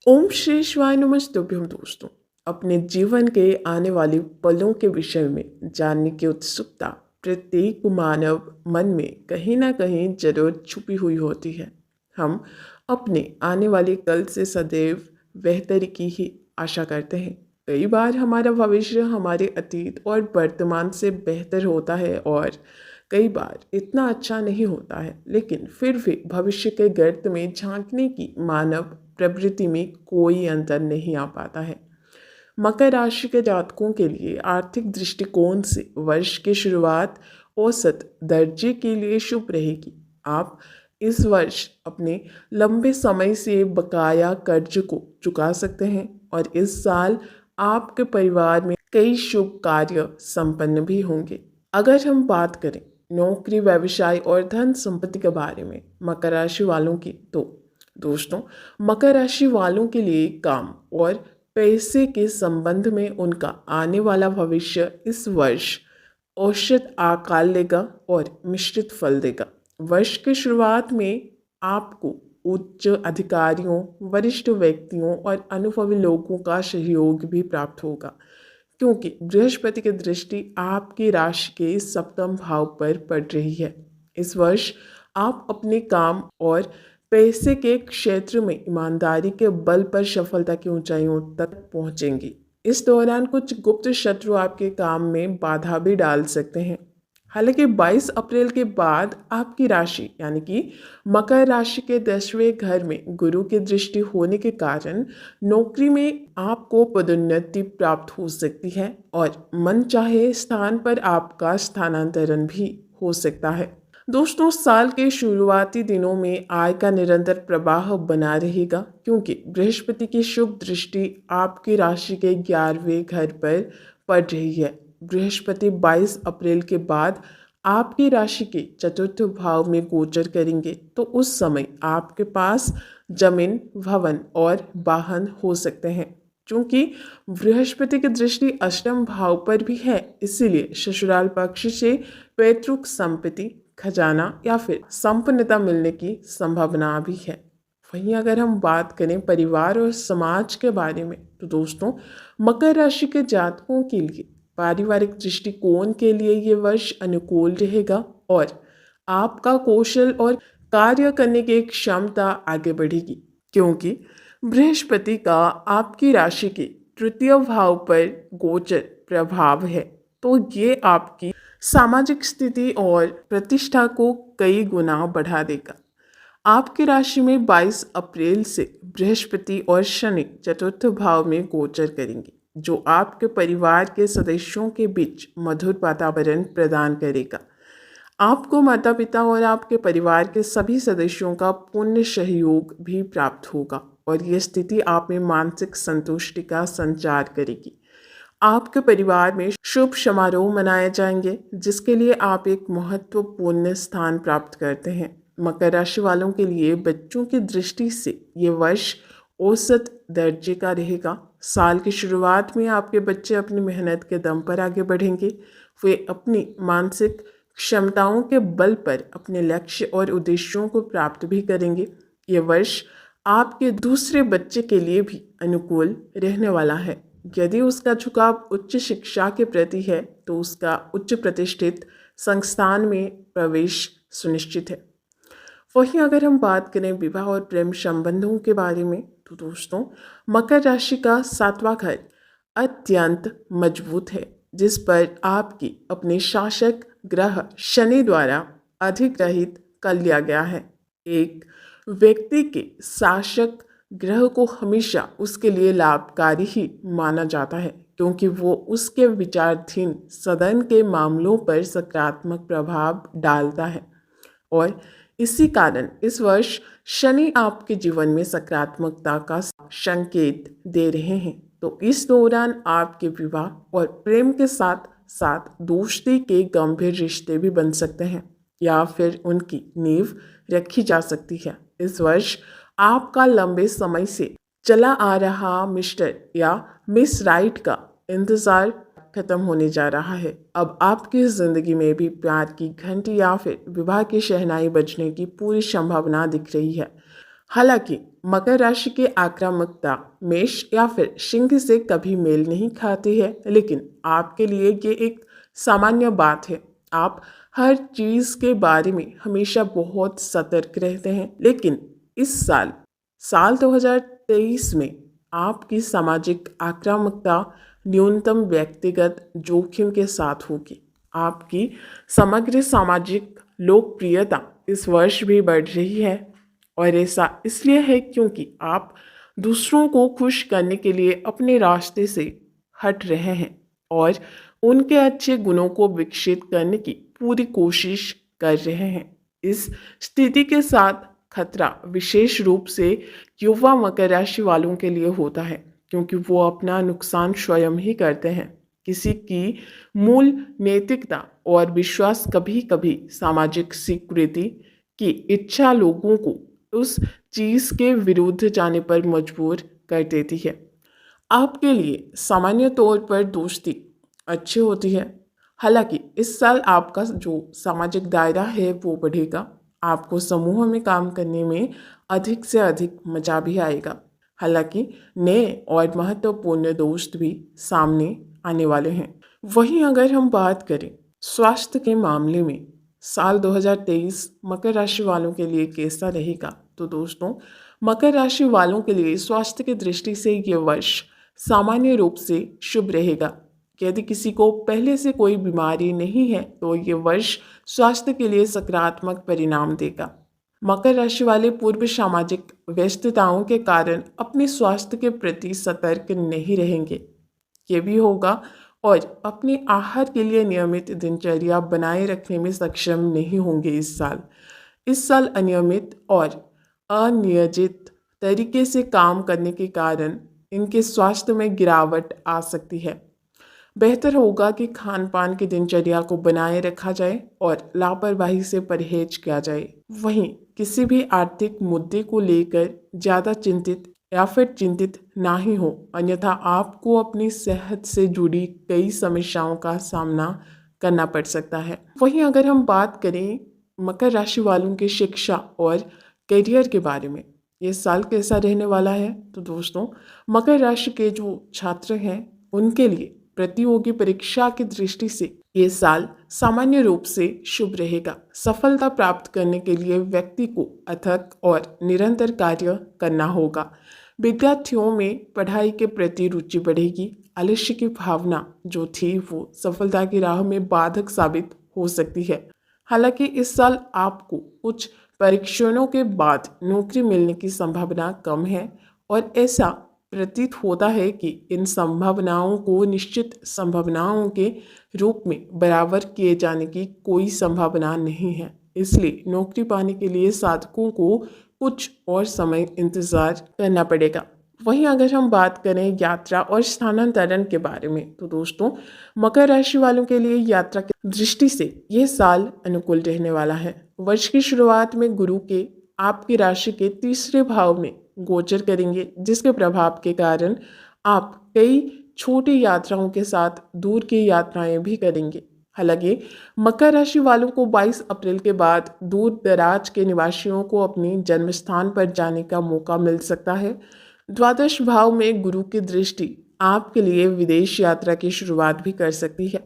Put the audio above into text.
ओम श्री शिवाय नमस्तुभ्यम दोस्तों। अपने जीवन के आने वाले पलों के विषय में जानने की उत्सुकता प्रत्येक मानव मन में कहीं ना कहीं जरूर छुपी हुई होती है। हम अपने आने वाले कल से सदैव बेहतरी की ही आशा करते हैं। कई बार हमारा भविष्य हमारे अतीत और वर्तमान से बेहतर होता है और कई बार इतना अच्छा नहीं होता है, लेकिन फिर भी भविष्य के गर्त में झांकने की मानव प्रवृत्ति में कोई अंतर नहीं आ पाता है। मकर राशि के जातकों के लिए आर्थिक दृष्टिकोण से वर्ष की शुरुआत औसत दर्जे के लिए शुभ रहेगी। आप इस वर्ष अपने लंबे समय से बकाया कर्ज को चुका सकते हैं और इस साल आपके परिवार में कई शुभ कार्य संपन्न भी होंगे। अगर हम बात करें नौकरी, व्यवसाय और धन संपत्ति के बारे में मकर राशि वालों की, तो दोस्तों, मकर राशि वालों के लिए काम और पैसे के संबंध में उनका आने वाला भविष्य इस वर्ष औसत आकार लेगा और मिश्रित फल देगा। वर्ष की शुरुआत में आपको उच्च अधिकारियों, वरिष्ठ व्यक्तियों और अनुभवी लोगों का सहयोग भी प्राप्त होगा, क्योंकि बृहस्पति की दृष्टि आपकी राशि के सप्तम भाव पर पड़ रही है। इस वर्ष आप अपने काम और पैसे के क्षेत्र में ईमानदारी के बल पर सफलता की ऊंचाइयों तक पहुंचेंगी। इस दौरान कुछ गुप्त शत्रु आपके काम में बाधा भी डाल सकते हैं। हालांकि 22 अप्रैल के बाद आपकी राशि यानी कि मकर राशि के 10वें घर में गुरु की दृष्टि होने के कारण नौकरी में आपको पदोन्नति प्राप्त हो सकती है और मनचाहे स्थान पर आपका स्थानांतरण भी हो सकता है। दोस्तों, साल के शुरुआती दिनों में आय का निरंतर प्रवाह बना रहेगा, क्योंकि बृहस्पति की शुभ दृष्टि आपकी राशि के 11वें घर पर पड़ रही है। बृहस्पति 22 अप्रैल के बाद आपकी राशि के चतुर्थ भाव में गोचर करेंगे, तो उस समय आपके पास जमीन, भवन और वाहन हो सकते हैं। चूंकि बृहस्पति की दृष्टि अष्टम भाव पर भी है, इसीलिए ससुराल पक्ष से पैतृक संपत्ति, खजाना या फिर संपन्नता मिलने की संभावना भी है। वहीं अगर हम बात करें परिवार और समाज के बारे में, तो दोस्तों, मकर राशि के जातकों के लिए पारिवारिक दृष्टिकोण के लिए ये वर्ष अनुकूल रहेगा और आपका कौशल और कार्य करने की क्षमता आगे बढ़ेगी, क्योंकि बृहस्पति का आपकी राशि के तृतीय भाव पर गोचर प्रभाव है। तो ये आपकी सामाजिक स्थिति और प्रतिष्ठा को कई गुना बढ़ा देगा। आपकी राशि में 22 अप्रैल से बृहस्पति और शनि चतुर्थ भाव में गोचर करेंगे, जो आपके परिवार के सदस्यों के बीच मधुर वातावरण प्रदान करेगा। आपको माता पिता और आपके परिवार के सभी सदस्यों का पूर्ण सहयोग भी प्राप्त होगा और ये स्थिति आप में मानसिक संतुष्टि का संचार करेगी। आपके परिवार में शुभ समारोह मनाए जाएंगे, जिसके लिए आप एक महत्वपूर्ण स्थान प्राप्त करते हैं। मकर राशि वालों के लिए बच्चों की दृष्टि से ये वर्ष औसत दर्जे का रहेगा। साल की शुरुआत में आपके बच्चे अपनी मेहनत के दम पर आगे बढ़ेंगे। वे अपनी मानसिक क्षमताओं के बल पर अपने लक्ष्य और उद्देश्यों को प्राप्त भी करेंगे। ये वर्ष आपके दूसरे बच्चे के लिए भी अनुकूल रहने वाला है। यदि उसका झुकाव उच्च शिक्षा के प्रति है, तो उसका उच्च प्रतिष्ठित संस्थान में प्रवेश सुनिश्चित है। वहीं अगर हम बात करें विवाह और प्रेम संबंधों के बारे में, तो दोस्तों, मकर राशि का 7वां घर अत्यंत मजबूत है, जिस पर आपकी अपने शासक ग्रह शनि द्वारा अधिग्रहित कर लिया गया है। एक व्यक्ति के शासक ग्रह को हमेशा उसके लिए लाभकारी ही माना जाता है, क्योंकि वो उसके विचाराधीन सदन के मामलों पर सकारात्मक प्रभाव डालता है और इसी कारण इस वर्ष शनि आपके जीवन में सकारात्मकता का संकेत दे रहे हैं। तो इस दौरान आपके विवाह और प्रेम के साथ साथ दोस्ती के गंभीर रिश्ते भी बन सकते हैं या फिर उनकी नींव रखी जा सकती है। इस वर्ष आपका लंबे समय से चला आ रहा मिस्टर या मिस राइट का इंतजार खत्म होने जा रहा है। अब आपकी जिंदगी में भी प्यार की घंटी या फिर विवाह की शहनाई बजने की पूरी संभावना दिख रही है। हालांकि मकर राशि की आक्रामकता मेष या फिर सिंह से कभी मेल नहीं खाती है, लेकिन आपके लिए ये एक सामान्य बात है। आप हर चीज़ के बारे में हमेशा बहुत सतर्क रहते हैं, लेकिन इस साल 2023 में आपकी सामाजिक आक्रामकता न्यूनतम व्यक्तिगत जोखिम के साथ होगी। आपकी समग्र सामाजिक लोकप्रियता इस वर्ष भी बढ़ रही है, और ऐसा इसलिए है क्योंकि आप दूसरों को खुश करने के लिए अपने रास्ते से हट रहे हैं और उनके अच्छे गुणों को विकसित करने की पूरी कोशिश कर रहे हैं। इस स्थिति के साथ खतरा विशेष रूप से युवा मकर राशि वालों के लिए होता है, क्योंकि वो अपना नुकसान स्वयं ही करते हैं। किसी की मूल नैतिकता और विश्वास कभी कभी सामाजिक स्वीकृति की इच्छा लोगों को उस चीज़ के विरुद्ध जाने पर मजबूर कर देती है। आपके लिए सामान्य तौर पर दोस्ती अच्छी होती है। हालांकि इस साल आपका जो सामाजिक दायरा है वो बढ़ेगा। आपको समूह में काम करने में अधिक से अधिक मजा भी आएगा। हालांकि नए और महत्वपूर्ण दोस्त भी सामने आने वाले हैं। वहीं अगर हम बात करें स्वास्थ्य के मामले में साल 2023 मकर राशि वालों के लिए कैसा रहेगा, तो दोस्तों मकर राशि वालों के लिए स्वास्थ्य की दृष्टि से ये वर्ष सामान्य रूप से शुभ रहेगा। यदि किसी को पहले से कोई बीमारी नहीं है तो ये वर्ष स्वास्थ्य के लिए सकारात्मक परिणाम देगा। मकर राशि वाले पूर्व सामाजिक व्यस्तताओं के कारण अपने स्वास्थ्य के प्रति सतर्क नहीं रहेंगे। ये भी होगा और अपने आहार के लिए नियमित दिनचर्या बनाए रखने में सक्षम नहीं होंगे। इस साल अनियमित और अनियोजित तरीके से काम करने के कारण इनके स्वास्थ्य में गिरावट आ सकती है। बेहतर होगा कि खान पान की दिनचर्या को बनाए रखा जाए और लापरवाही से परहेज किया जाए। वहीं किसी भी आर्थिक मुद्दे को लेकर ज़्यादा चिंतित ना ही हो, अन्यथा आपको अपनी सेहत से जुड़ी कई समस्याओं का सामना करना पड़ सकता है। वहीं अगर हम बात करें मकर राशि वालों की शिक्षा और करियर के बारे में, ये साल कैसा रहने वाला है, तो दोस्तों मकर राशि के जो छात्र हैं उनके लिए प्रतियोगी परीक्षा की दृष्टि से ये साल सामान्य रूप से शुभ रहेगा। सफलता प्राप्त करने के लिए व्यक्ति को अथक और निरंतर कार्य करना होगा। विद्यार्थियों में पढ़ाई के प्रति रुचि बढ़ेगी। आलस्य की भावना जो थी वो सफलता की राह में बाधक साबित हो सकती है। हालांकि इस साल आपको कुछ परीक्षणों के बाद नौकरी मिलने की संभावना कम है और ऐसा प्रतीत होता है कि इन संभावनाओं को निश्चित संभावनाओं के रूप में बराबर किए जाने की कोई संभावना नहीं है। इसलिए नौकरी पाने के लिए साधकों को कुछ और समय इंतजार करना पड़ेगा। वहीं अगर हम बात करें यात्रा और स्थानांतरण के बारे में, तो दोस्तों मकर राशि वालों के लिए यात्रा की दृष्टि से ये साल अनुकूल रहने वाला है। वर्ष की शुरुआत में गुरु के आपकी राशि के तीसरे भाव में गोचर करेंगे, जिसके प्रभाव के कारण आप कई छोटी यात्राओं के साथ दूर की यात्राएं भी करेंगे। हालांकि मकर राशि वालों को 22 अप्रैल के बाद दूर दराज के निवासियों को अपने जन्म स्थान पर जाने का मौका मिल सकता है। द्वादश भाव में गुरु की दृष्टि आपके लिए विदेश यात्रा की शुरुआत भी कर सकती है।